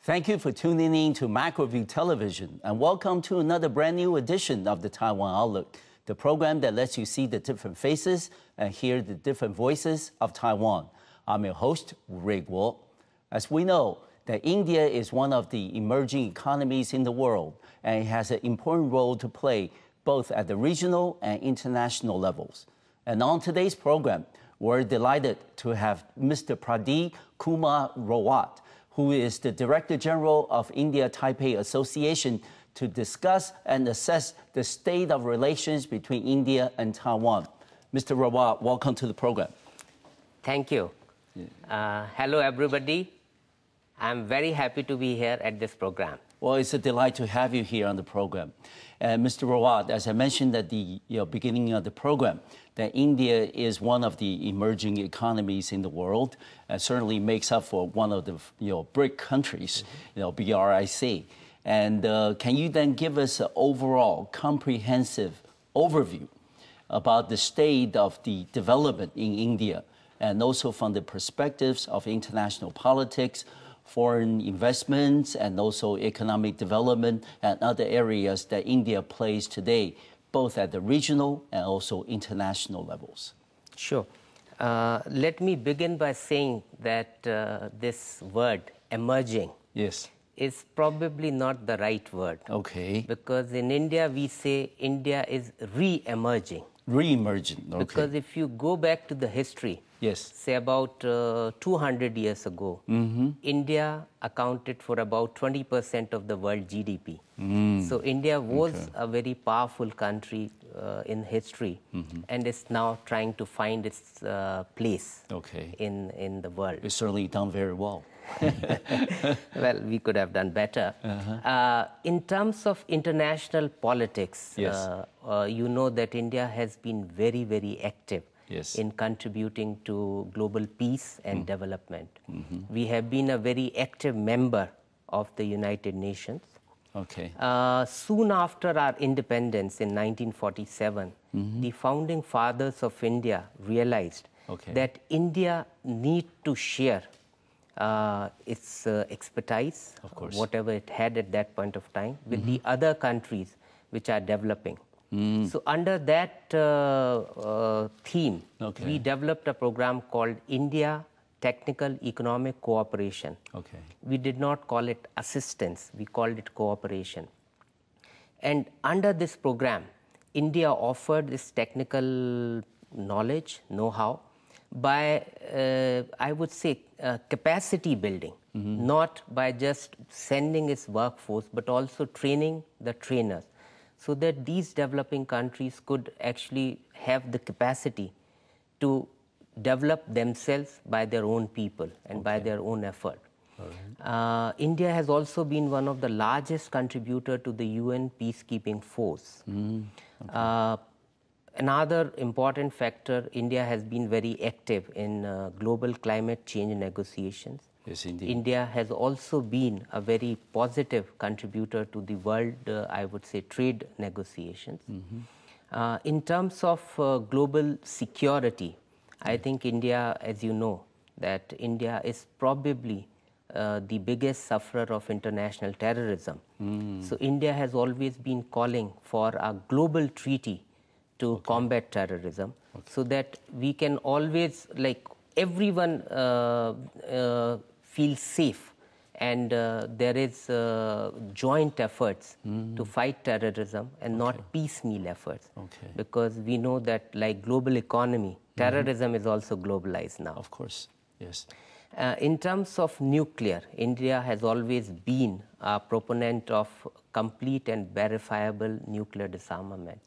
Thank you for tuning in to Macroview Television, and welcome to another brand new edition of the Taiwan Outlook, the program that lets you see the different faces and hear the different voices of Taiwan. I'm your host, Ray Guo. As we know, that India is one of the emerging economies in the world, and it has an important role to play both at the regional and international levels. And on today's program, we're delighted to have Mr. Pradeep Kumar Rawat, who is the Director General of India-Taipei Association, to discuss and assess the state of relations between India and Taiwan. Mr. Rawat, welcome to the program. Thank you. Hello, everybody. I'm very happy to be here at this program. Well, it's a delight to have you here on the program. And Mr. Rawat, as I mentioned at the beginning of the program, that India is one of the emerging economies in the world, and certainly makes up for one of the BRIC countries, BRIC. And can you then give us an overall comprehensive overview about the state of the development in India, and also from the perspectives of international politics, foreign investments, and also economic development and other areas that India plays today, both at the regional and also international levels? Sure. Let me begin by saying that this word, emerging, yes, is probably not the right word. Okay. Because in India, we say India is re-emerging. Re-emerging, okay. Because if you go back to the history, yes, say about 200 years ago, India accounted for about 20% of the world GDP. So India was a very powerful country in history, and is now trying to find its place in the world. It's certainly done very well. Well, we could have done better. In terms of international politics, yes, you know that India has been very, very active, yes, in contributing to global peace and development. We have been a very active member of the United Nations. Okay. Soon after our independence in 1947, the founding fathers of India realized that India need to share its expertise, whatever it had at that point of time, with the other countries which are developing. So under that theme, we developed a program called India Technical Economic Cooperation. We did not call it assistance, we called it cooperation. And under this program, India offered this technical knowledge, know-how, by, I would say, capacity building, not by just sending its workforce, but also training the trainers, so that these developing countries could actually have the capacity to develop themselves by their own people and by their own effort. India has also been one of the largest contributor to the UN peacekeeping force. Another important factor, India has been very active in global climate change negotiations. Yes, indeed. India has also been a very positive contributor to the world, I would say, trade negotiations. In terms of global security, I think India, as you know, that India is probably the biggest sufferer of international terrorism. So India has always been calling for a global treaty to combat terrorism, so that we can always, like, everyone feels safe, and there is joint efforts to fight terrorism and not piecemeal efforts. Because we know that, like global economy, terrorism is also globalized now. Of course, yes. In terms of nuclear, India has always been a proponent of complete and verifiable nuclear disarmament.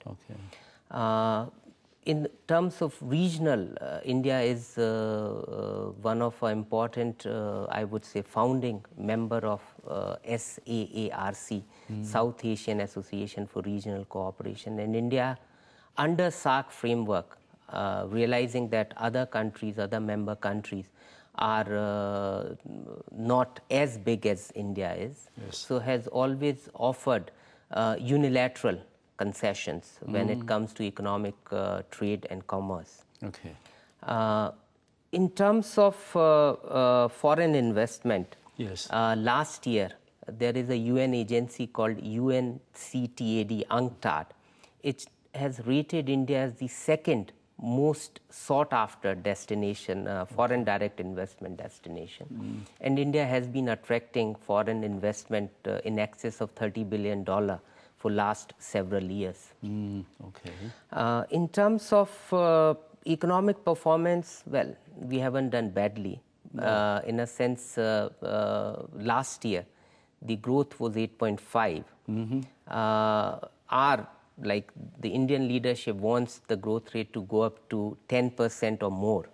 In terms of regional, India is one of our important, I would say, founding member of SAARC, South Asian Association for Regional Cooperation. And India, under SAARC framework, realizing that other countries, other member countries, are not as big as India is, so has always offered unilateral concessions when it comes to economic trade and commerce. In terms of foreign investment, Yes. Last year, there is a UN agency called UNCTAD, UNCTAD. It has rated India as the second most sought-after destination, foreign direct investment destination. And India has been attracting foreign investment in excess of $30 billion for last several years. Okay. In terms of economic performance, well, we haven't done badly. No. In a sense, last year, the growth was 8.5. Like the Indian leadership wants the growth rate to go up to 10% or more.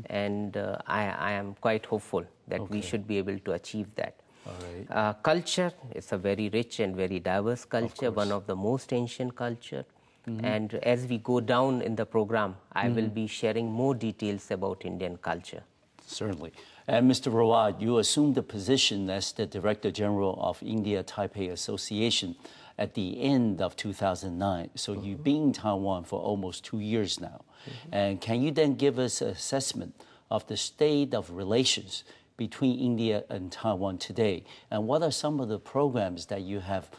And I am quite hopeful that we should be able to achieve that. All right. Culture is a very rich and very diverse culture, one of the most ancient culture. And as we go down in the program, I will be sharing more details about Indian culture. Certainly. And Mr. Rawat, you assumed the position as the Director General of India-Taipei Association at the end of 2009. So you've been in Taiwan for almost 2 years now. And can you then give us an assessment of the state of relations between India and Taiwan today? And what are some of the programs that you have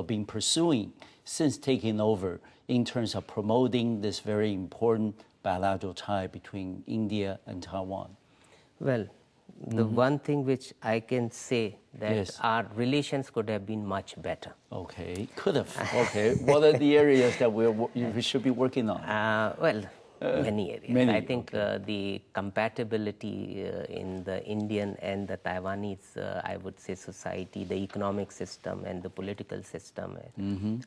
been pursuing since taking over in terms of promoting this very important bilateral tie between India and Taiwan? Well, the one thing which I can say that our relations could have been much better. Okay, could have. Okay, what are the areas that we should be working on? Well, many areas. I think the compatibility in the Indian and the Taiwanese, I would say, society, the economic system and the political system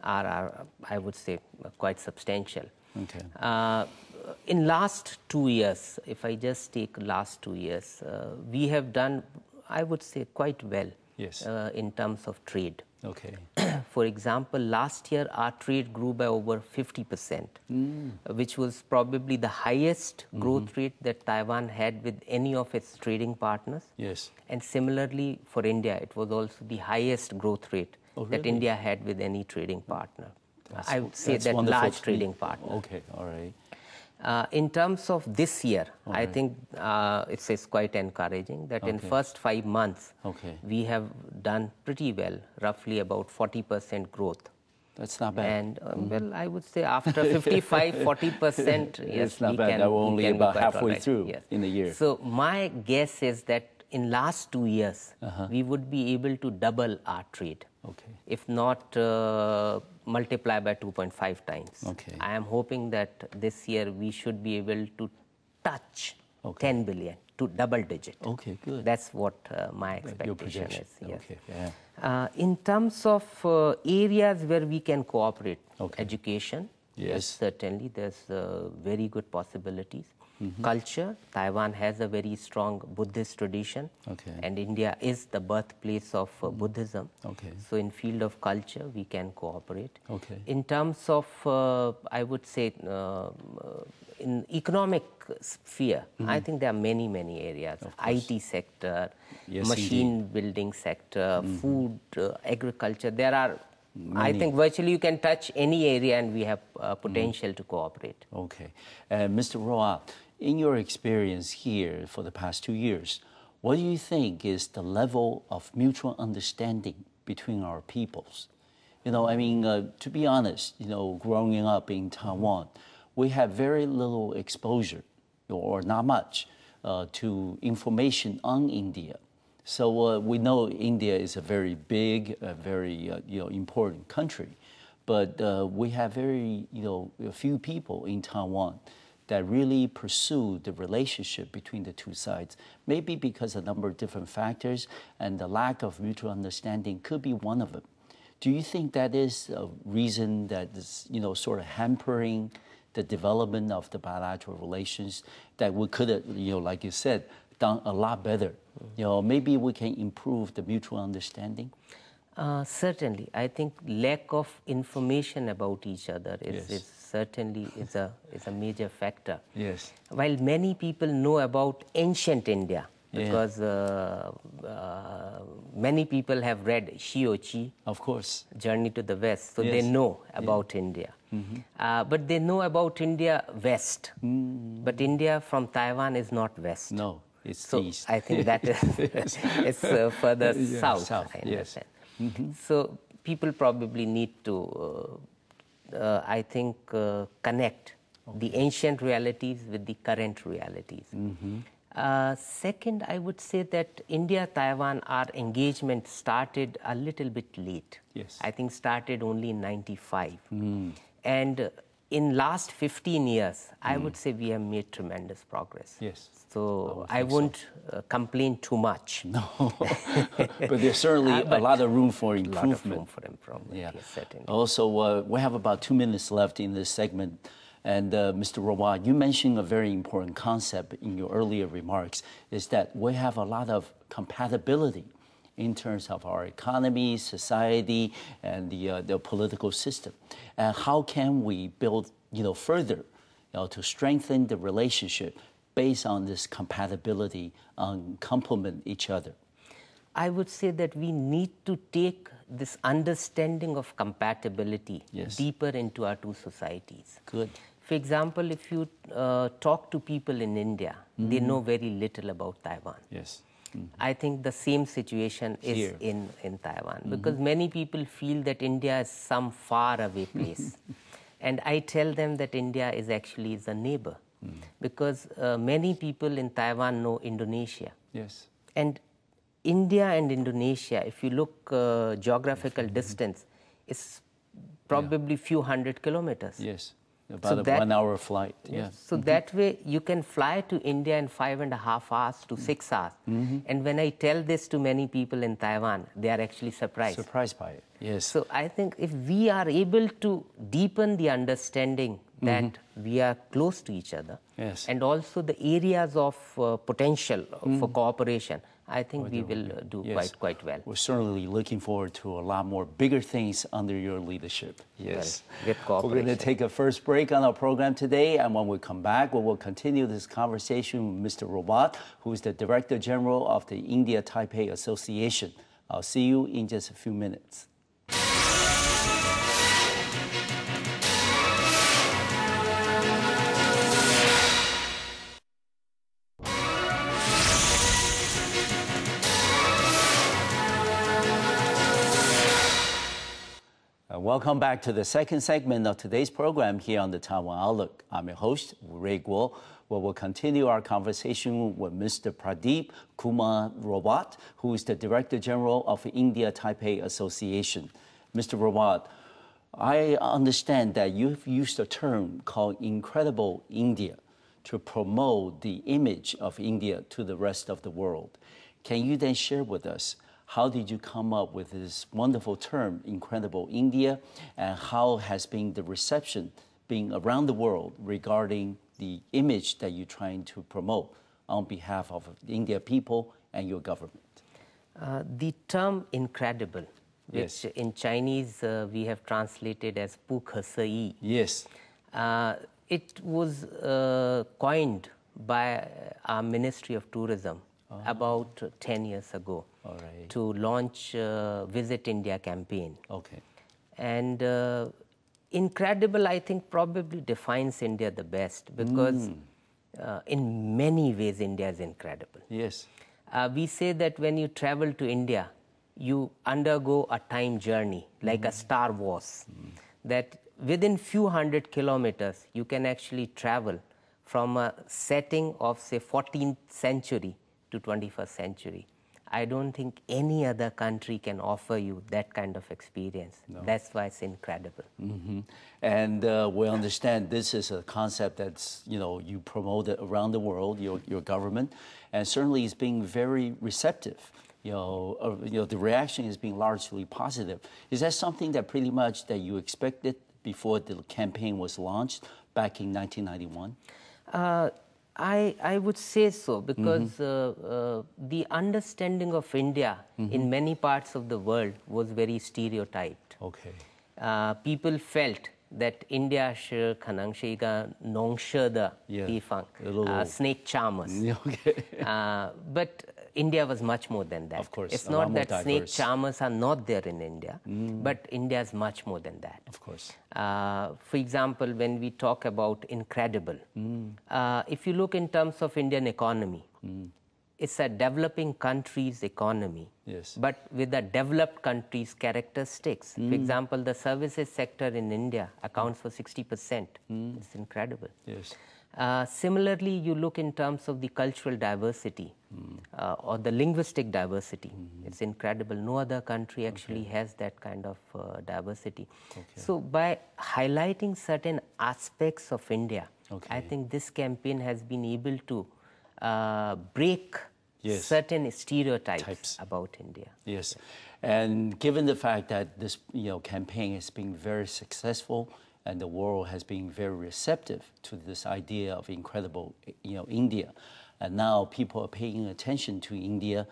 are, I would say, quite substantial. Okay. In last 2 years, if I just take last 2 years, we have done, I would say, quite well in terms of trade. Okay. For example, last year our trade grew by over 50%, which was probably the highest growth rate that Taiwan had with any of its trading partners. Yes. And similarly for India, it was also the highest growth rate that India had with any trading partner. I would say that large trading partner. Okay, all right. In terms of this year, I think it's quite encouraging that in first 5 months, we have done pretty well, roughly about 40% growth. That's not bad. And well, I would say after 55, 40%, yes, it's not bad. We're only about halfway through in the year. So my guess is that in last 2 years, we would be able to double our trade. Okay. If not multiply by 2.5 times. Okay. I am hoping that this year we should be able to touch 10 billion to double digit. Okay, good. That's what my expectation is. Yes. Okay. Yeah. In terms of areas where we can cooperate, education, yes, certainly there's very good possibilities. Culture, Taiwan has a very strong Buddhist tradition, and India is the birthplace of Buddhism. So in field of culture, we can cooperate. In terms of, I would say, in economic sphere, I think there are many, many areas. IT sector, machine building sector, food, agriculture. There are, I think virtually you can touch any area and we have potential to cooperate. Okay. Mr. Rawat, in your experience here for the past 2 years, what do you think is the level of mutual understanding between our peoples? You know, I mean, to be honest, you know, growing up in Taiwan, we have very little exposure, or not much, to information on India. So we know India is a very big, very important country, but we have very a few people in Taiwan that really pursue the relationship between the two sides. Maybe because a number of different factors, and the lack of mutual understanding could be one of them. Do you think that is a reason that is sort of hampering the development of the bilateral relations, that we could have, like you said, done a lot better? Maybe we can improve the mutual understanding? Certainly. I think lack of information about each other is certainly a major factor. Yes. While many people know about ancient India, because many people have read Shiochi, of course, Journey to the West, so they know about India. But they know about India West. But India from Taiwan is not West. No. It's so east. I think that is it's further south. I yes. understand. So people probably need to, I think, connect the ancient realities with the current realities. Second, I would say that India-Taiwan, our engagement started a little bit late. Yes. I think started only in 95. And in last 15 years, I would say we have made tremendous progress. Yes. So I won't complain too much. No, but there's certainly a lot of room for improvement. A lot of room for improvement, yeah. Yes, certainly. Also, we have about 2 minutes left in this segment. And Mr. Rawat, you mentioned a very important concept in your earlier remarks, is that we have a lot of compatibility in terms of our economy, society, and the political system. And how can we build, further, to strengthen the relationship based on this compatibility and complement each other? I would say that we need to take this understanding of compatibility deeper into our two societies. Good. For example, if you talk to people in India, they know very little about Taiwan. Yes. I think the same situation is in Taiwan, because many people feel that India is some far away place. And I tell them that India is actually a neighbor, because many people in Taiwan know Indonesia. Yes. And India and Indonesia, if you look geographical distance, is probably few hundred kilometers. Yes. About a 1 hour flight. Yeah. So that way you can fly to India in 5.5 hours to 6 hours. And when I tell this to many people in Taiwan, they are actually surprised. Surprised by it. Yes. So I think if we are able to deepen the understanding that we are close to each other, and also the areas of potential for cooperation, I think we will do quite well. We're certainly looking forward to a lot more bigger things under your leadership. Yes. With cooperation. We're going to take a first break on our program today, and when we come back, we will continue this conversation with Mr. Rawat, who is the Director General of the India-Taipei Association. I'll see you in just a few minutes. Welcome back to the second segment of today's program here on the Taiwan Outlook. I'm your host, Ray Guo, where we'll continue our conversation with Mr. Pradeep Kumar Rawat, who is the Director General of the India-Taipei Association. Mr. Rawat, I understand that you've used a term called Incredible India to promote the image of India to the rest of the world. Can you then share with us, how did you come up with this wonderful term, Incredible India, and how has been the reception being around the world regarding the image that you're trying to promote on behalf of the India people and your government? The term incredible, which in Chinese we have translated as pu ke se. Yes. It was coined by our Ministry of Tourism about 10 years ago to launch Visit India campaign. Okay. And incredible, I think, probably defines India the best, because in many ways India is incredible. Yes. We say that when you travel to India, you undergo a time journey, like a Star Wars, that within few hundred kilometers, you can actually travel from a setting of, say, 14th century to 21st century. I don't think any other country can offer you that kind of experience. No. That's why it's incredible. And we understand this is a concept that's, you promote it around the world, your government, and certainly it's being very receptive. The reaction has been largely positive. Is that something that pretty much that you expected before the campaign was launched back in 1991? I would say so, because the understanding of India in many parts of the world was very stereotyped. Okay. People felt that India is snake charmers. Okay. But India was much more than that. Of course. It's not that snake charmers are not there in India, but India is much more than that. Of course. For example, when we talk about incredible, if you look in terms of Indian economy, it's a developing country's economy, but with a developed country's characteristics. For example, the services sector in India accounts for 60%. It's incredible. Similarly, you look in terms of the cultural diversity or the linguistic diversity. It's incredible. No other country actually has that kind of diversity. So by highlighting certain aspects of India, I think this campaign has been able to break certain stereotypes about India. Yes, and given the fact that this campaign has been very successful and the world has been very receptive to this idea of incredible India, and now people are paying attention to India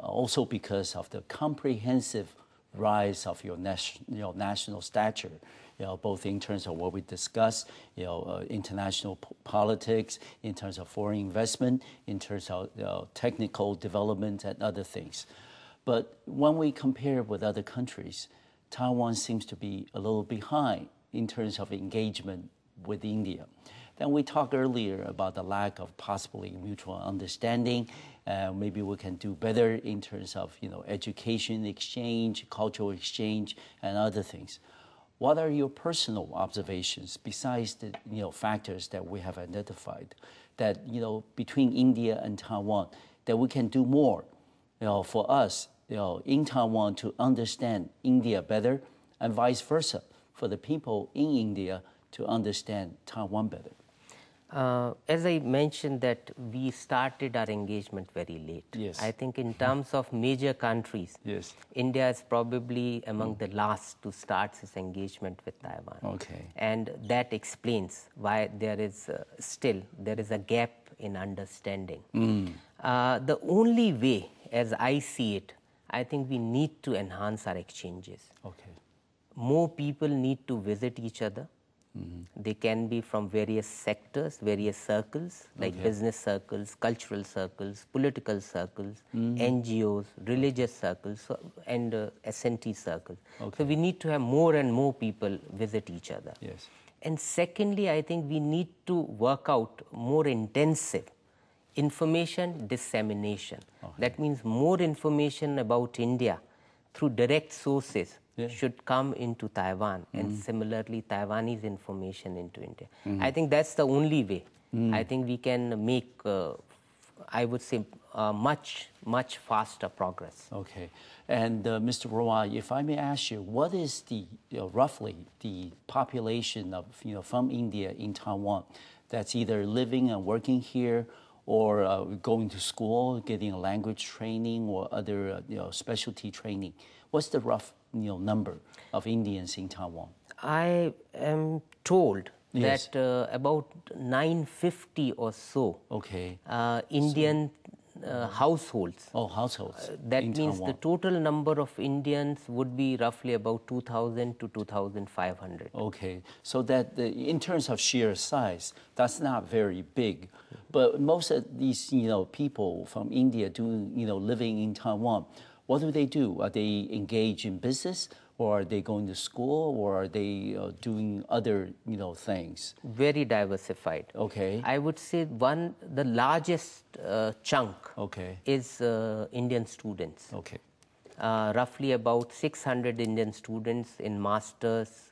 also because of the comprehensive rise of your national stature. Both in terms of what we discussed, international politics, in terms of foreign investment, in terms of technical development and other things. But when we compare with other countries, Taiwan seems to be a little behind in terms of engagement with India. Then we talked earlier about the lack of possibly mutual understanding. Maybe we can do better in terms of education exchange, cultural exchange, and other things. What are your personal observations besides the factors that we have identified that between India and Taiwan that we can do more for us in Taiwan to understand India better and vice versa for the people in India to understand Taiwan better? As I mentioned that we started our engagement very late. I think in terms of major countries, India is probably among the last to start its engagement with Taiwan. And that explains why there is a gap in understanding. The only way, as I see it, I think we need to enhance our exchanges. More people need to visit each other. They can be from various sectors, various circles, like business circles, cultural circles, political circles, NGOs, religious circles, and SNT circles. So we need to have more and more people visit each other. And secondly, I think we need to work out more intensive information dissemination. That means more information about India through direct sources should come into Taiwan, and similarly Taiwanese information into India. I think that's the only way. I think we can make, I would say, much faster progress. And Mr. Rawat, if I may ask you, what is the roughly the population of from India in Taiwan that's either living and working here or going to school, getting a language training or other specialty training? What's the rough number of Indians in Taiwan? I am told that about 950 or so Indian households. Households. That means Taiwan. the total number of Indians would be roughly about 2,000 to 2,500. So that in terms of sheer size, that's not very big. But most of these people from India living in Taiwan, what do? Are they engaged in business, or are they going to school, or are they doing other things? Very diversified. I would say the largest chunk is Indian students. Roughly about 600 Indian students in master's,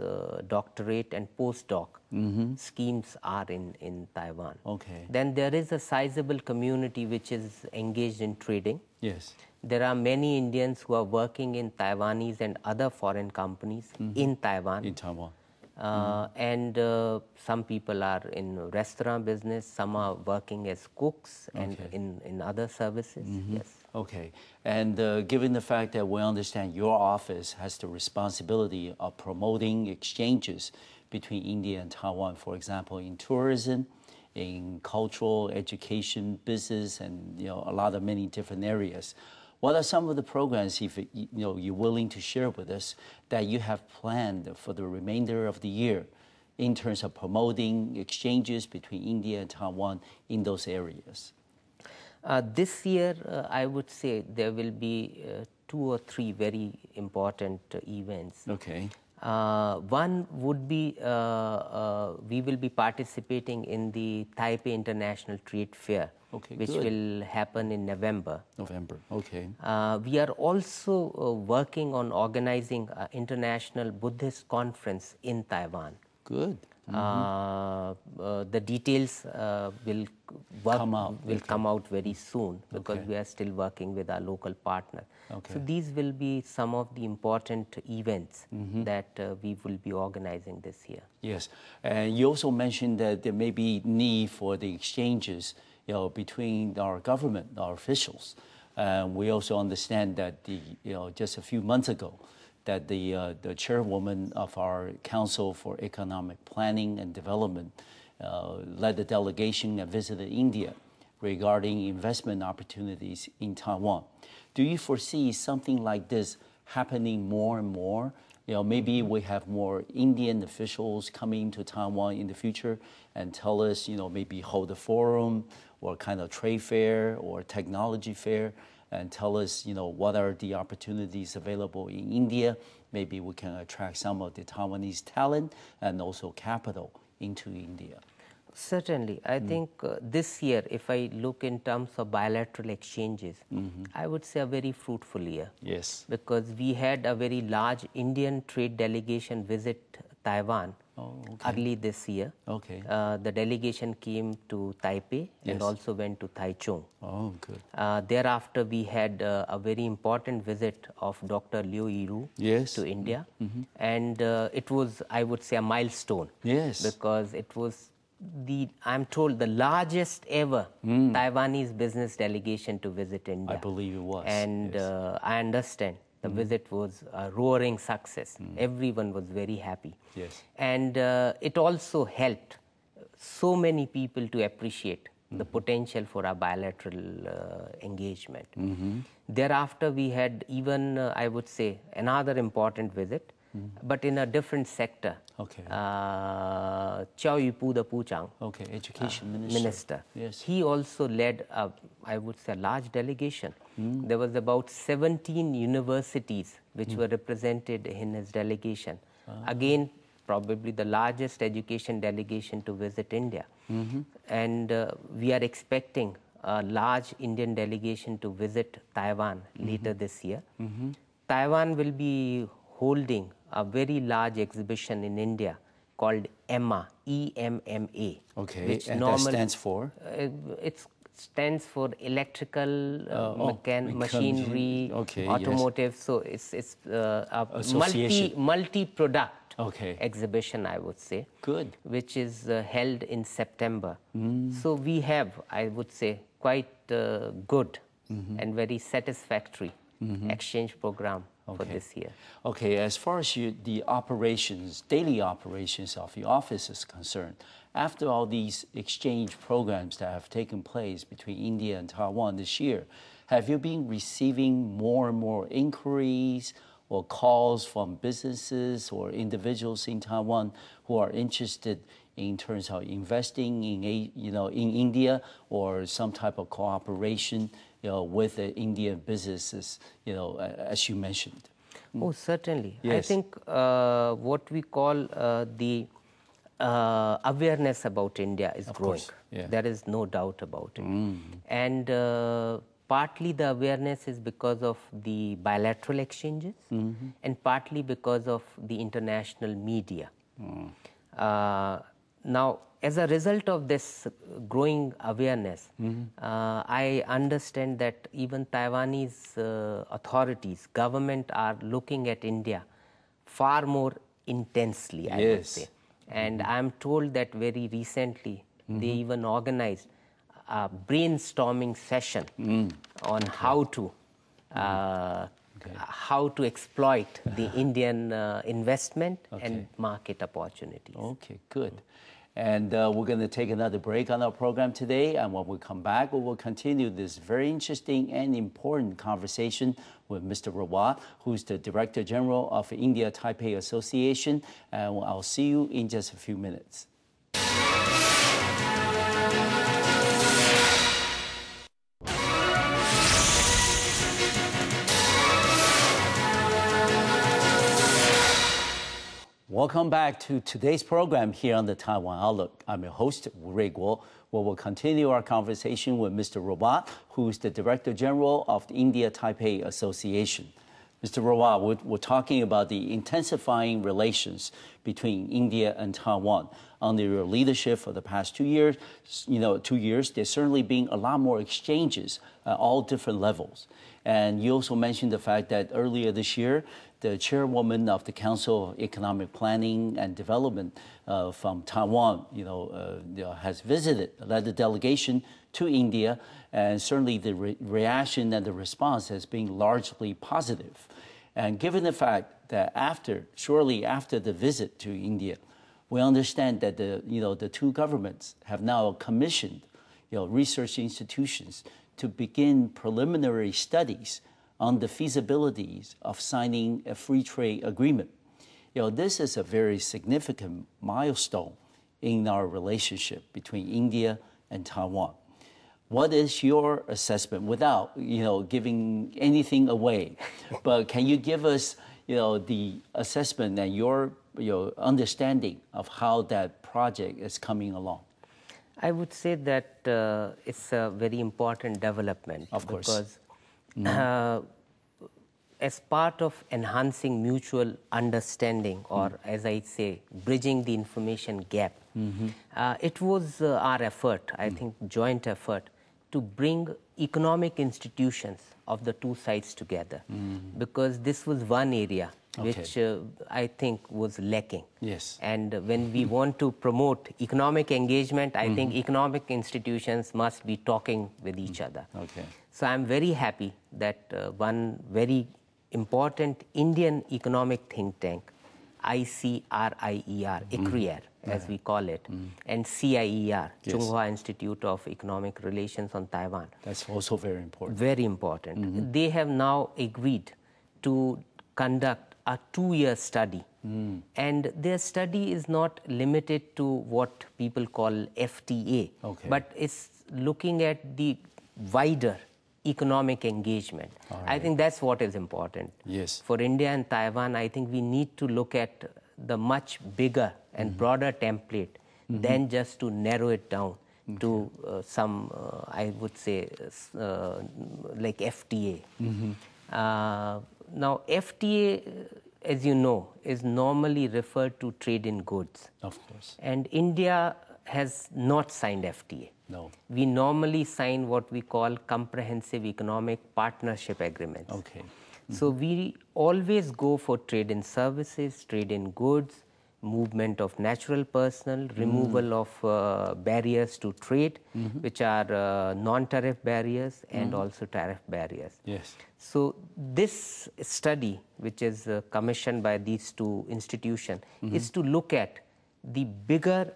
doctorate and postdoc schemes are in Taiwan. Then there is a sizable community which is engaged in trading. There are many Indians who are working in Taiwanese and other foreign companies in Taiwan. And some people are in restaurant business, some are working as cooks and in other services. And given the fact that we understand your office has the responsibility of promoting exchanges between India and Taiwan, for example, in tourism, in cultural, education, business, and a lot of many different areas. What are some of the programs, if you're willing to share with us, that you have planned for the remainder of the year in terms of promoting exchanges between India and Taiwan in those areas? This year, I would say there will be 2 or 3 very important events. One would be, we will be participating in the Taipei International Trade Fair, which will happen in November. Okay. We are also working on organizing an international Buddhist conference in Taiwan. Good. The details will come out very soon, because we are still working with our local partner. So these will be some of the important events that we will be organizing this year. Yes, and you also mentioned that there may be need for the exchanges, between our government, our officials. We also understand that just a few months ago, that the chairwoman of our Council for Economic Planning and Development led the delegation and visited India regarding investment opportunities in Taiwan. Do you foresee something like this happening more and more? Maybe we have more Indian officials coming to Taiwan in the future and tell us, maybe hold a forum or kind of trade fair or technology fair, and tell us, what are the opportunities available in India. Maybe we can attract some of the Taiwanese talent and also capital into India. Certainly. I think this year, if I look in terms of bilateral exchanges, I would say a very fruitful year. Yes. Because we had a very large Indian trade delegation visit Taiwan early this year. The delegation came to Taipei and also went to Taichung. Oh, good. Thereafter, we had a very important visit of Dr. Liu Yiru to India. And it was, I would say, a milestone. Yes. Because it was I'm told, the largest ever Taiwanese business delegation to visit India. I believe it was. And I understand the visit was a roaring success. Everyone was very happy. Yes. And it also helped so many people to appreciate the potential for a bilateral engagement. Thereafter, we had even, I would say, another important visit, but in a different sector. Chow Yu-pu the Puchang, Education Minister. Yes. He also led, I would say, a large delegation. There was about 17 universities which were represented in his delegation. Again, probably the largest education delegation to visit India. And we are expecting a large Indian delegation to visit Taiwan later this year. Taiwan will be holding a very large exhibition in India called EMMA, E-M-M-A. Which and that stands for? It stands for electrical, machinery, automotive. So it's a multi-product exhibition, I would say. Good. Which is held in September. So we have, I would say, quite good and very satisfactory exchange program for this year. As far as the operations, daily operations of your office is concerned, after all these exchange programs that have taken place between India and Taiwan this year, have you been receiving more and more inquiries or calls from businesses or individuals in Taiwan who are interested in terms of investing in India or some type of cooperation with the Indian businesses, as you mentioned? Oh, certainly. Yes. I think what we call the awareness about India is growing. There is no doubt about it. And partly the awareness is because of the bilateral exchanges and partly because of the international media. Now, as a result of this growing awareness, I understand that even Taiwanese authorities, government are looking at India far more intensely, I would say. And I'm told that very recently they even organized a brainstorming session on how to exploit the Indian investment and market opportunities. Okay, good. And we're going to take another break on our program today. And when we come back, we will continue this very interesting and important conversation with Mr. Rawat, who's the Director General of the India-Taipei Association. And I'll see you in just a few minutes. Welcome back to today's program here on the Taiwan Outlook. I'm your host, Wu Ruiguo, where we'll continue our conversation with Mr. Rawat, who's the Director General of the India-Taipei Association. Mr. Rawat, we're talking about the intensifying relations between India and Taiwan. Under your leadership for the past 2 years, there's certainly been a lot more exchanges at all different levels. And you also mentioned the fact that earlier this year, the chairwoman of the Council of Economic Planning and Development from Taiwan, has visited, led the delegation to India, and certainly the reaction and the response has been largely positive. And given the fact that shortly after the visit to India, we understand that the two governments have now commissioned, research institutions to begin preliminary studies on the feasibilities of signing a free trade agreement. This is a very significant milestone in our relationship between India and Taiwan. What is your assessment, without giving anything away? But can you give us the assessment and your understanding of how that project is coming along? I would say that it's a very important development. Of course. Because as part of enhancing mutual understanding, or as I say, bridging the information gap, it was our effort, I think joint effort, to bring economic institutions of the two sides together, because this was one area which I think was lacking. Yes. And when we want to promote economic engagement, I think economic institutions must be talking with each other. Okay. So I'm very happy that one very important Indian economic think tank, ICRIER, as we call it, and CIER, Zhonghua Institute of Economic Relations on Taiwan. That's also very important. Very important. They have now agreed to conduct a 2-year study. And their study is not limited to what people call FTA, but it's looking at the wider economic engagement. I think that's what is important. Yes. For India and Taiwan, I think we need to look at the much bigger and broader template than just to narrow it down to some, I would say, like FTA. Now, FTA, as you know, is normally referred to trade in goods. Of course. And India has not signed FTA. No. We normally sign what we call comprehensive economic partnership agreements. Okay. So we always go for trade in services, trade in goods, movement of natural personnel, removal of barriers to trade, which are non-tariff barriers and also tariff barriers. Yes. So this study, which is commissioned by these two institutions, is to look at the bigger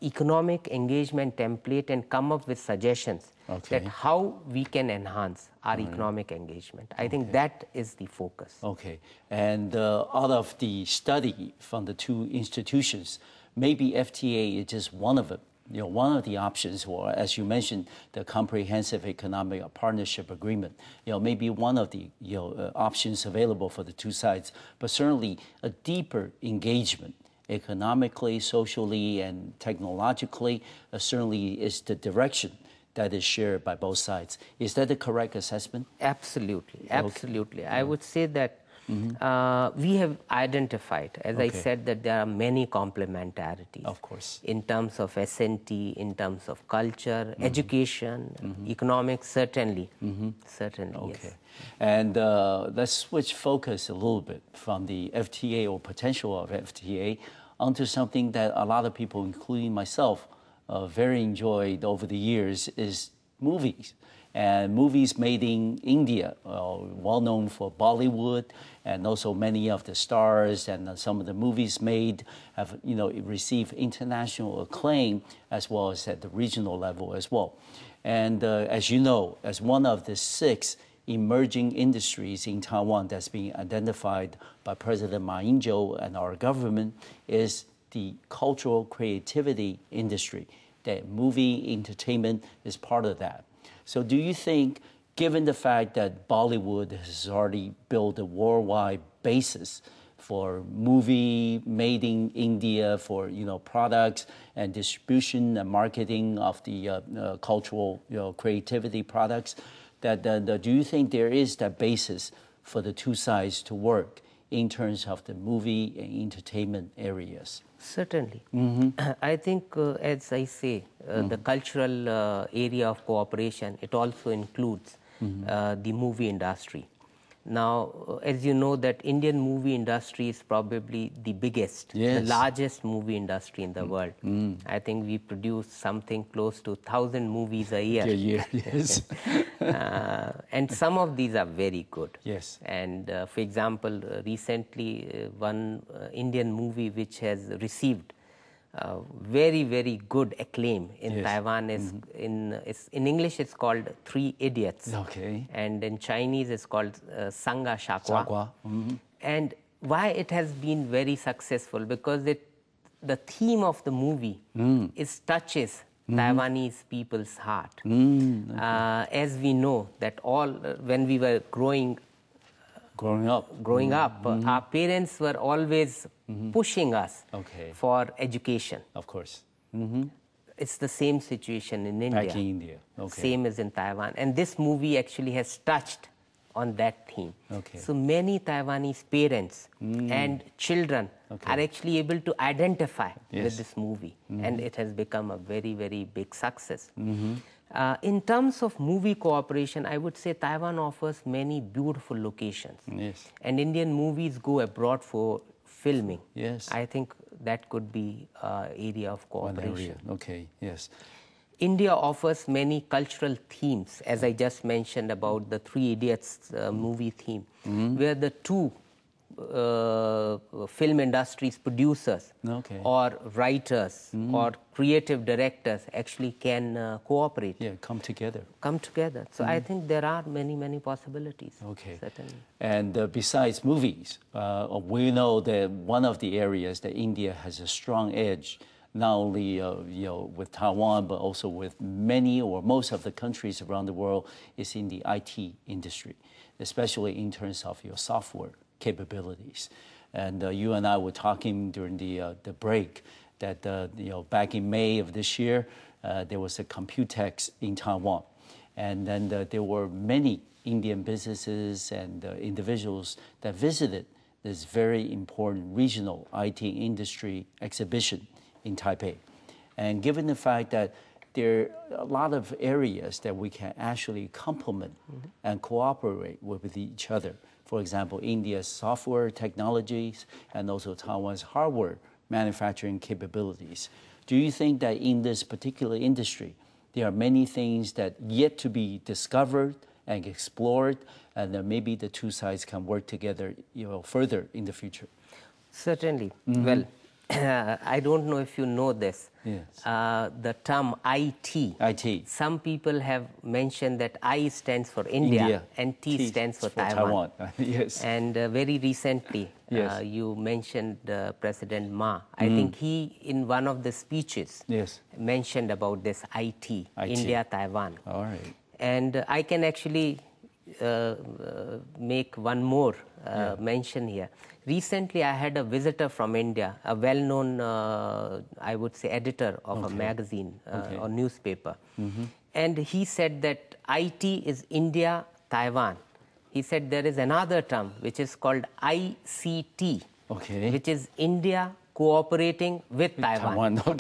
economic engagement template and come up with suggestions that how we can enhance our economic engagement. I think that is the focus. Okay. And out of the study from the two institutions, maybe FTA is just one of them. One of the options, or as you mentioned, the Comprehensive Economic Partnership Agreement, maybe one of the options available for the two sides, but certainly a deeper engagement economically, socially, and technologically, certainly is the direction that is shared by both sides. Is that the correct assessment? Absolutely, absolutely. I would say that we have identified, as I said, that there are many complementarities. Of course. In terms of S&T, in terms of culture, education, economics, certainly. Certainly, yes. And let's switch focus a little bit from the FTA or potential of FTA onto something that a lot of people, including myself, very enjoyed over the years is movies. And movies made in India, well known for Bollywood, and also many of the stars and some of the movies made have received international acclaim, as well as at the regional level as well. And as you know, as one of the 6 emerging industries in Taiwan that's being identified by President Ma Ying-jeou and our government is the cultural creativity industry. That movie entertainment is part of that. So do you think, given the fact that Bollywood has already built a worldwide basis for movie made in India, for products and distribution and marketing of the cultural creativity products. Do you think there is that basis for the two sides to work in terms of the movie and entertainment areas? Certainly. I think, as I say, the cultural area of cooperation, it also includes the movie industry. Now, as you know, that Indian movie industry is probably the biggest, the largest movie industry in the world. I think we produce something close to 1,000 movies a year. Yes. And some of these are very good. Yes. And for example, recently one Indian movie which has received very, very good acclaim in Taiwan is in English it's called Three Idiots. Okay. And in Chinese it's called Sanga Shakwa. And why it has been very successful? Because the theme of the movie touches Taiwanese people's heart. As we know that when we were growing up, our parents were always pushing us for education. Of course. It's the same situation in India. Back in India. Same as in Taiwan. And this movie actually has touched on that theme. So many Taiwanese parents and children are actually able to identify with this movie. And it has become a very, very big success. In terms of movie cooperation, I would say Taiwan offers many beautiful locations. And Indian movies go abroad for filming. I think that could be an area of cooperation. India offers many cultural themes, as I just mentioned about the Three Idiots movie theme, where the two film industry's producers or writers or creative directors actually can cooperate. Come together. So I think there are many, many possibilities. Certainly. And besides movies, we know that one of the areas that India has a strong edge, not only with Taiwan, but also with many or most of the countries around the world, is in the IT industry, especially in terms of your software capabilities. And you and I were talking during the break that back in May of this year, there was a Computex in Taiwan. And then there were many Indian businesses and individuals that visited this very important regional IT industry exhibition in Taipei. And given the fact that there are a lot of areas that we can actually complement and cooperate with each other. For example, India's software technologies and also Taiwan's hardware manufacturing capabilities. Do you think that in this particular industry, there are many things that yet to be discovered and explored, and that maybe the two sides can work together further in the future? Certainly. Well, I don't know if you know this. The term IT. Some people have mentioned that I stands for India and T stands for Taiwan. And very recently, you mentioned President Ma. I think he, in one of the speeches, mentioned about this IT. India-Taiwan. All right. And I can actually make one more mention here. Recently, I had a visitor from India, a well-known, I would say, editor of a magazine or newspaper. And he said that IT is India, Taiwan. He said there is another term which is called ICT, which is India cooperating with Taiwan. All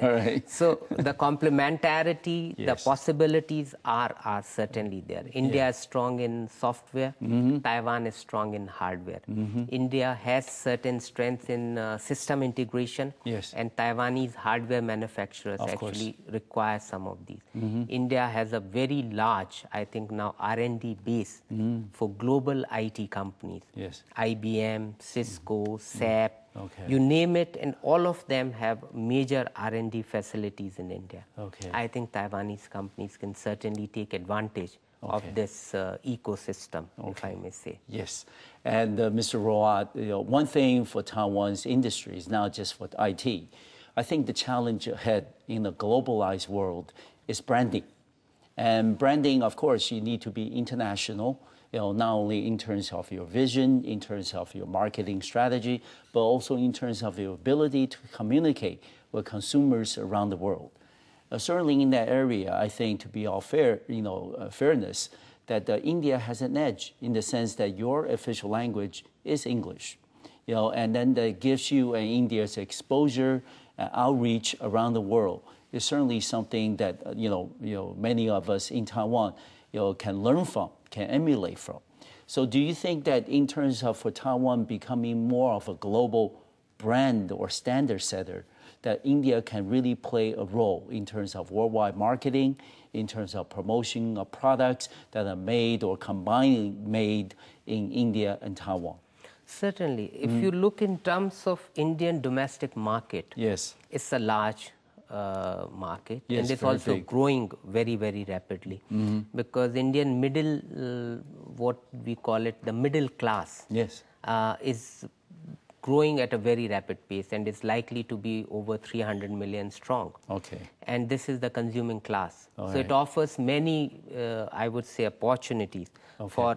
right. So the complementarity, the possibilities are certainly there. India is strong in software. Taiwan is strong in hardware. India has certain strengths in system integration. And Taiwanese hardware manufacturers actually require some of these. India has a very large, I think now, R&D base for global IT companies. IBM, Cisco, SAP, you name it, and all of them have major R&D facilities in India. I think Taiwanese companies can certainly take advantage of this ecosystem, if I may say. And Mr. Rawat, one thing for Taiwan's industry is not just for IT. I think the challenge ahead in a globalized world is branding. And branding, of course, you need to be international, not only in terms of your vision, in terms of your marketing strategy, but also in terms of your ability to communicate with consumers around the world. Certainly in that area, I think to be all fair, fairness, that India has an edge in the sense that your official language is English, and then that gives you India's exposure and outreach around the world. Is certainly something that many of us in Taiwan can learn from, can emulate from. So do you think that in terms of for Taiwan becoming more of a global brand or standard setter, that India can really play a role in terms of worldwide marketing, in terms of promotion of products that are made or combined made in India and Taiwan? Certainly. If you look in terms of Indian domestic market, yes, it's a large market, yes, and it's also big. Growing very, very rapidly, because Indian middle, what we call it, the middle class, yes, is growing at a very rapid pace and is likely to be over 300 million strong. Okay. And this is the consuming class. All so right. it offers many, I would say, opportunities for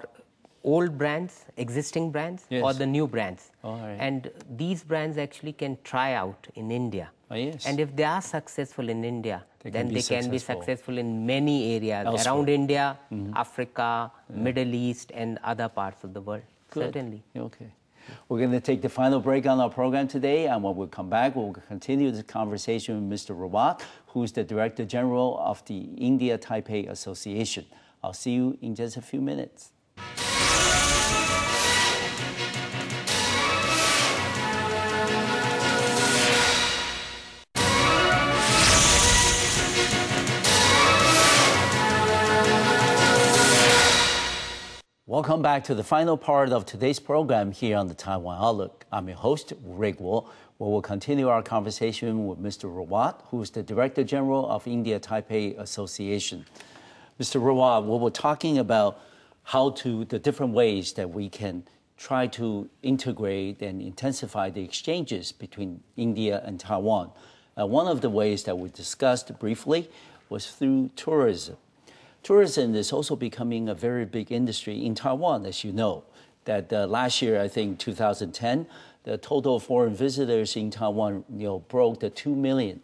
old brands, existing brands, yes, or the new brands. All right. And these brands actually can try out in India. Oh, yes. And if they are successful in India, then they can be successful in many areas elsewhere. Around India, Africa, Middle East, and other parts of the world. Good. Certainly. Okay. We're going to take the final break on our program today, and when we come back, we'll continue this conversation with Mr. Rawat, who's the Director General of the India-Taipei Association. I'll see you in just a few minutes. Welcome back to the final part of today's program here on the Taiwan Outlook. I'm your host, Rick Wu, where we'll continue our conversation with Mr. Rawat, who is the Director General of India-Taipei Association. Mr. Rawat, we're talking about the different ways that we can try to integrate and intensify the exchanges between India and Taiwan. One of the ways that we discussed briefly was through tourism. Tourism is also becoming a very big industry in Taiwan, as you know. That last year, I think 2010, the total foreign visitors in Taiwan, broke the 2 million,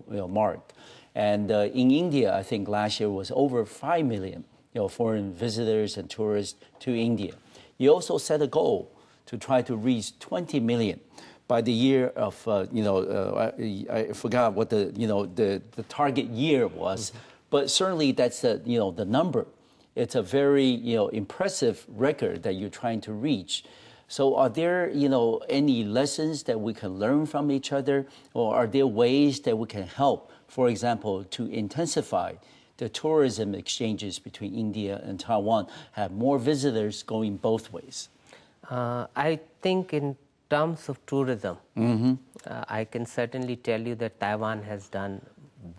mark. And in India, I think last year was over 5 million, foreign visitors and tourists to India. You also set a goal to try to reach 20 million by the year of, I forgot what the target year was. But certainly that's the number. It's a very impressive record that you're trying to reach. So are there any lessons that we can learn from each other, or are there ways that we can help, for example, to intensify the tourism exchanges between India and Taiwan, have more visitors going both ways? I think in terms of tourism, I can certainly tell you that Taiwan has done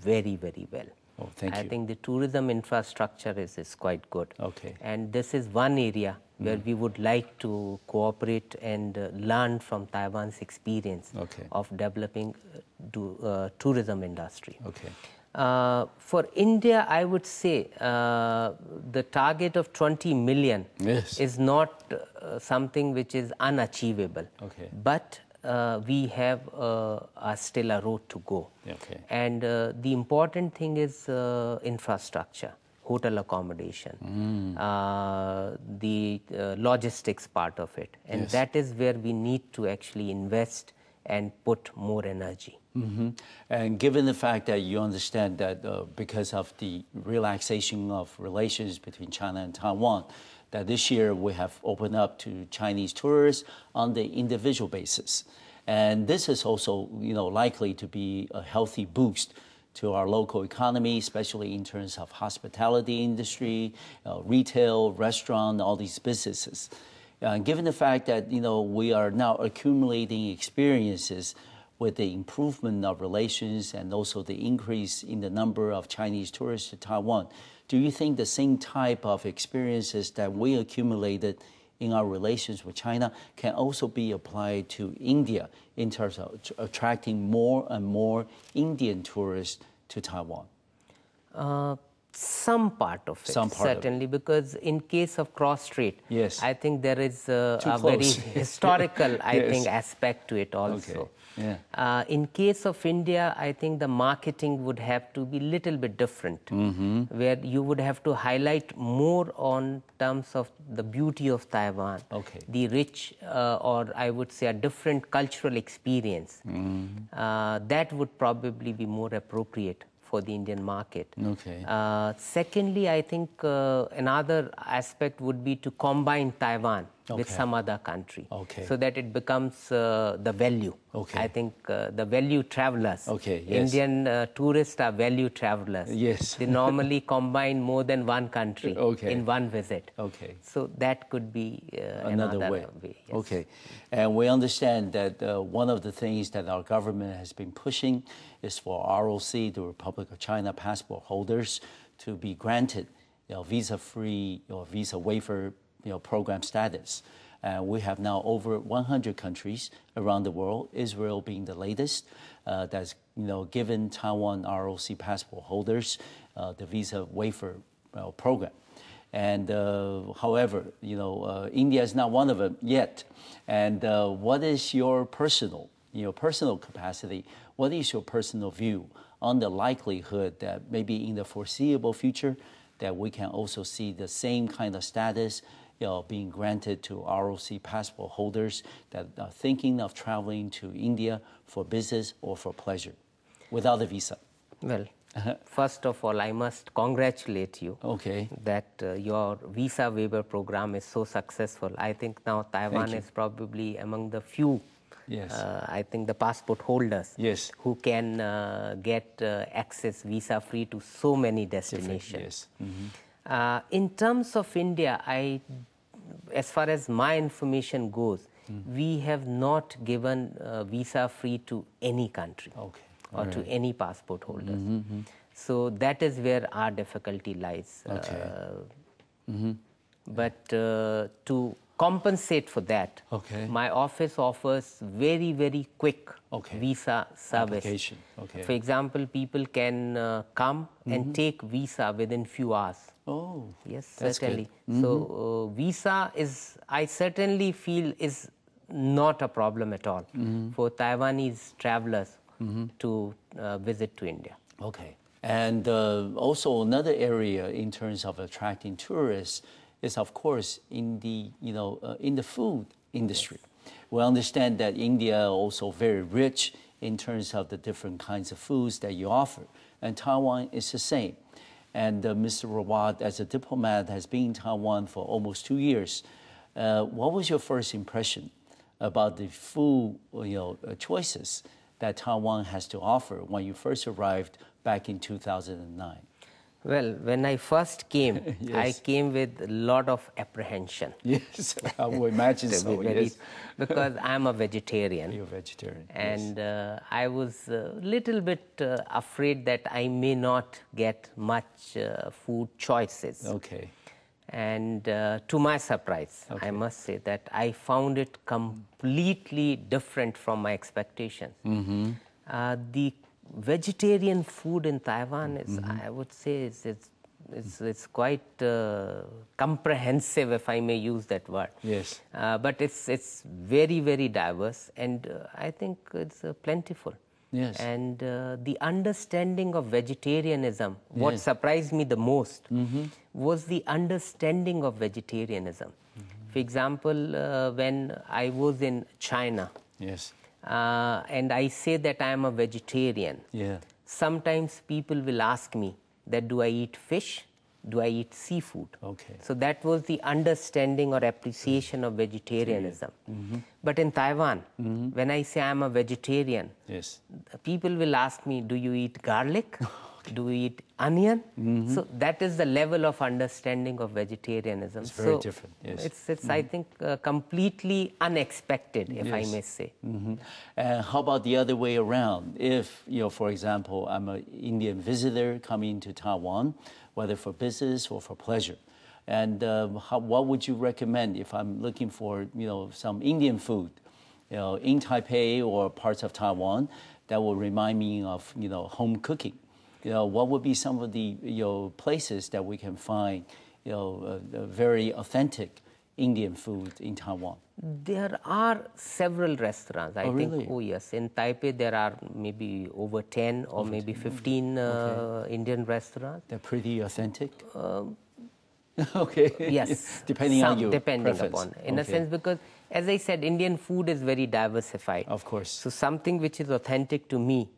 very, very well. Oh, thank you. I think the tourism infrastructure is quite good. Okay. And this is one area where we would like to cooperate and learn from Taiwan's experience of developing tourism industry. Okay. For India, I would say the target of 20 million is not something which is unachievable. Okay. But we have still a road to go. Okay. And the important thing is infrastructure, hotel accommodation, the logistics part of it. And that is where we need to actually invest and put more energy. And given the fact that you understand that because of the relaxation of relations between China and Taiwan, that this year we have opened up to Chinese tourists on the individual basis. And this is also, likely to be a healthy boost to our local economy, especially in terms of hospitality industry, retail, restaurant, all these businesses. Given the fact that, we are now accumulating experiences with the improvement of relations and also the increase in the number of Chinese tourists to Taiwan, do you think the same type of experiences that we accumulated in our relations with China can also be applied to India in terms of attracting more and more Indian tourists to Taiwan? Some part of it, certainly, because in case of cross-strait, yes, I think there is a very historical, I think, aspect to it also. Okay. Yeah. In case of India, I think the marketing would have to be a little bit different, where you would have to highlight more on terms of the beauty of Taiwan, the rich, or I would say a different cultural experience. That would probably be more appropriate for the Indian market. Okay. Secondly, I think another aspect would be to combine Taiwan with some other country, so that it becomes the value. I think the value travelers. Indian tourists are value travelers. Yes. They normally combine more than one country in one visit. So that could be another way. Yes. Okay. And we understand that one of the things that our government has been pushing is for ROC, the Republic of China passport holders, to be granted visa-free or visa waiver program status. We have now over 100 countries around the world, Israel being the latest, that's given Taiwan ROC passport holders the visa waiver program. And however, India is not one of them yet. And what is your personal capacity? What is your personal view on the likelihood that maybe in the foreseeable future that we can also see the same kind of status being granted to ROC passport holders that are thinking of traveling to India for business or for pleasure without a visa? Well, first of all, I must congratulate you that your visa waiver program is so successful. I think now Taiwan is probably among the few, I think, the passport holders who can get access visa-free to so many destinations. In terms of India, as far as my information goes, we have not given visa-free to any country or to any passport holders. So that is where our difficulty lies. But to compensate for that, my office offers very, very quick visa service. For example, people can come and take visa within few hours. Oh, yes, certainly. So visa is, I certainly feel, is not a problem at all for Taiwanese travelers to visit to India. Okay. And also another area in terms of attracting tourists is, of course, in the in the food industry. We understand that India also very rich in terms of the different kinds of foods that you offer, and Taiwan is the same. And Mr. Rawat, as a diplomat, has been in Taiwan for almost 2 years. What was your first impression about the food choices that Taiwan has to offer when you first arrived back in 2009? Well, when I first came, I came with a lot of apprehension. Yes, I would imagine so, because I'm a vegetarian. You're a vegetarian, and I was a little bit afraid that I may not get much food choices. And to my surprise, I must say that I found it completely different from my expectations. The vegetarian food in Taiwan is, I would say, it's quite comprehensive, if I may use that word. But it's very, very diverse, and I think it's plentiful. And the understanding of vegetarianism, what surprised me the most was the understanding of vegetarianism. For example, when I was in China, and I say that I am a vegetarian, sometimes people will ask me that do I eat fish, do I eat seafood? So that was the understanding or appreciation of vegetarianism. But in Taiwan, when I say I am a vegetarian, people will ask me, do you eat garlic? Do you eat onion? So that is the level of understanding of vegetarianism. It's very different. It's I think, completely unexpected, if I may say. And how about the other way around? If, for example, I'm an Indian visitor coming to Taiwan, whether for business or for pleasure, and what would you recommend if I'm looking for, some Indian food, in Taipei or parts of Taiwan that will remind me of, home cooking? what would be some of the places that we can find very authentic Indian food in Taiwan? There are several restaurants. I think, really? oh yes, in Taipei there are maybe over 10 or maybe 15 Indian restaurants. They're pretty authentic? Okay. Yes. Depending on your depending preference. upon, in a sense, because as I said, Indian food is very diversified. Of course. So something which is authentic to me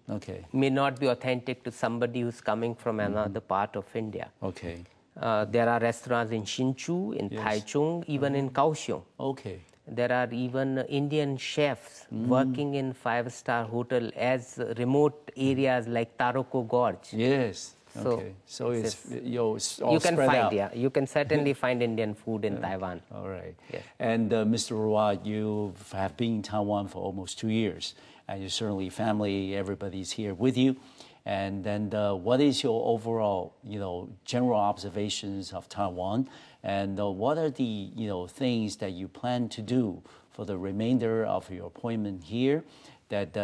may not be authentic to somebody who's coming from another part of India. Okay. There are restaurants in Hsinchu, in Taichung, even in Kaohsiung. Okay. There are even Indian chefs working in 5-star hotel as remote areas like Taroko Gorge. Yes. So, okay. So it's all you can spread find, out. you can certainly find Indian food in Taiwan. All right. Yes. And Mr. Rawat, you have been in Taiwan for almost 2 years, and you certainly family, everybody's here with you. And then what is your overall, general observations of Taiwan, and what are the, things that you plan to do for the remainder of your appointment here that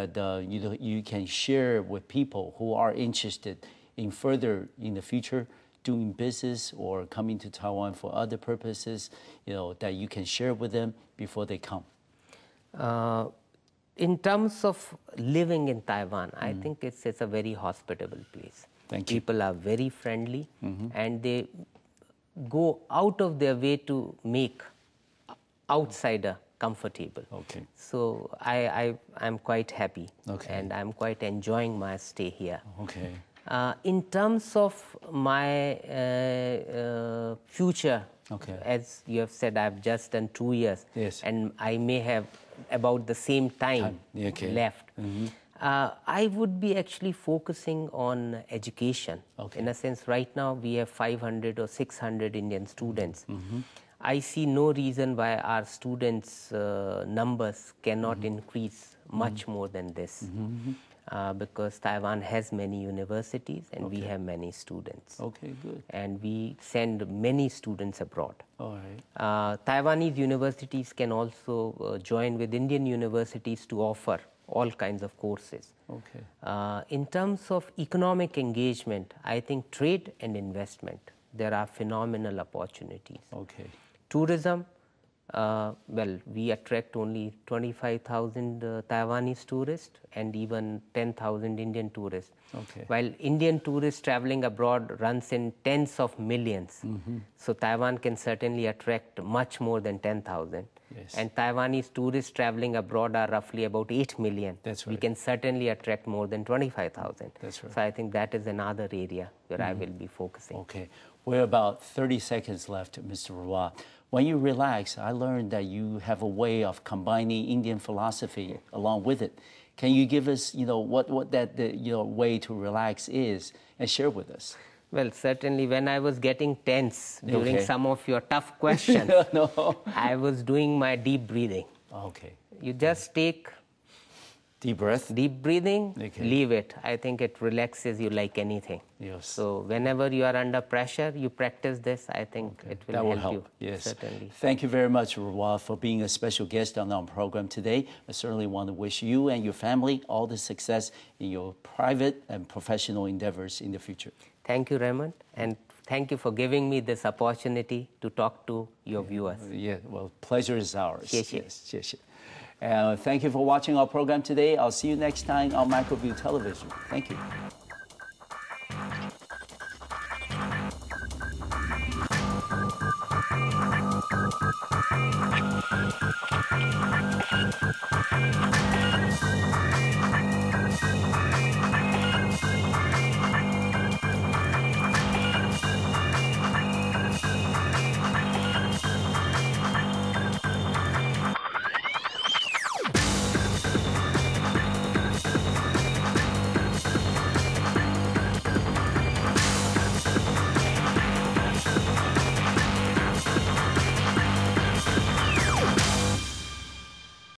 you can share with people who are interested in further in the future doing business or coming to Taiwan for other purposes, that you can share with them before they come? In terms of living in Taiwan, I think it's a very hospitable place. Thank you. People are very friendly, and they go out of their way to make outsider comfortable. Okay. So I'm quite happy, and I'm quite enjoying my stay here. Okay. In terms of my future, as you have said, I've just done 2 years, and I may have about the same time left. I would be actually focusing on education. In a sense, right now we have 500 or 600 Indian students. I see no reason why our students' numbers cannot increase much more than this. Because Taiwan has many universities and we have many students. Okay, good. And we send many students abroad. All right. Taiwanese universities can also join with Indian universities to offer all kinds of courses. Okay. In terms of economic engagement, I think trade and investment, there are phenomenal opportunities. Okay. Tourism, well, we attract only 25,000 Taiwanese tourists and even 10,000 Indian tourists. Okay. While Indian tourists traveling abroad runs in tens of millions. So Taiwan can certainly attract much more than 10,000. Yes. And Taiwanese tourists traveling abroad are roughly about 8 million. That's right. We can certainly attract more than 25,000. That's right. So I think that is another area where I will be focusing. Okay. We're about 30 seconds left, Mr. Rawat. When you relax, I learned that you have a way of combining Indian philosophy along with it. Can you give us, what that way to relax is and share with us? Well, certainly when I was getting tense during some of your tough questions, I was doing my deep breathing. Okay. You just take deep breath. Deep breathing, leave it. I think it relaxes you like anything. Yes. So whenever you are under pressure, you practice this. I think it will help you. Yes. Certainly. Thank you very much, Rawat, for being a special guest on our program today. I certainly want to wish you and your family all the success in your private and professional endeavors in the future. Thank you, Raymond, and thank you for giving me this opportunity to talk to your viewers. Yeah, well, pleasure is ours. 谢谢. Yes, 谢谢. Thank you for watching our program today. I'll see you next time on Microview Television. Thank you.